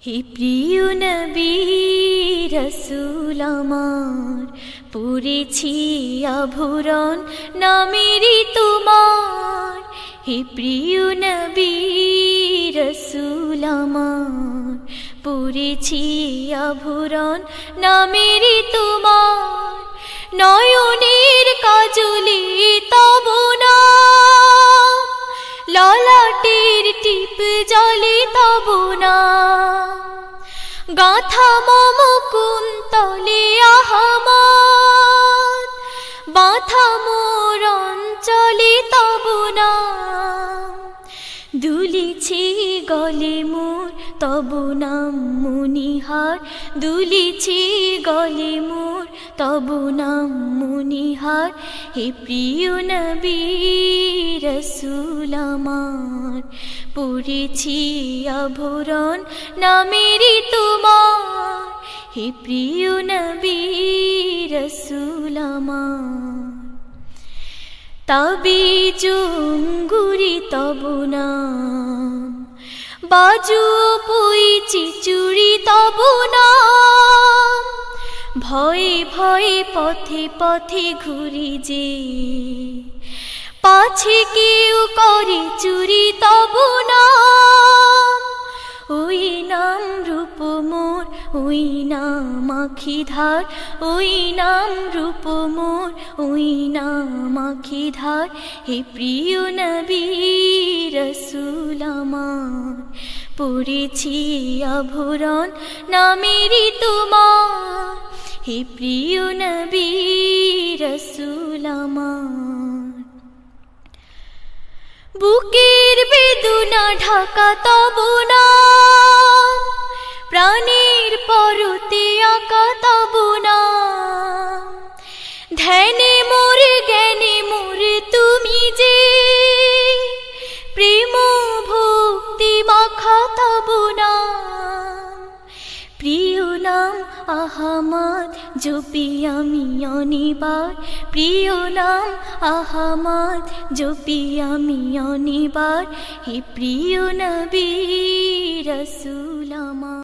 হে প্রিয় নবী রাসূল আমার, পরেছি আভরণ নামেরই তোমার। হে প্রিয় নবী রাসূল আমার, পরেছি আভরণ নামেরই তোমার। নয়নের কাজলে তব নাম, ললাটের টিপ জলে তব নাম। গাথা মম কুন্তলে আহমদ, বাঁধা মোর অঞ্চলে তব নাম। দুলিছে গলে মোর তব নাম মণিহার, দুলিছে গলে মোর তব নাম মণিহার। হে প্রিয় নবী রাসূল আমার, পরেছি আভরণ নামেরই তোমার। হে প্রিয় নবী রাসূল আমার, তাবিজ অঙ্গুরি তব নাম, বাজু পইছি চুরি তব নাম। ভয়ে ভয়ে পথে পথে ঘুরি যে, পাছে কেউ করে চুরি তব নাম। ওই নাম রূপ মোর, ওই নাম আখি ধার, ওই নাম রূপ মোর, ওই নাম আখি ধার। হে প্রিয় নবী রাসূল আমার, পরেছি আভরণ নামেরই তোমার। হে প্রিয় নবী রাসূল আমার, বুকের বেদনা ঢাকা তব নাম, প্রাণের পরতে আঁকা তব নাম। ধ্যানে মোর জ্ঞানে মোর তুমি যে, প্রেম ভক্তি মাখা তব নাম। প্রিয় নাম আহমদ জপি আমি অনিবার, প্রিয় নাম আহমদ জপি আমি অনিবার। হে প্রিয় নবী রাসূল আমার।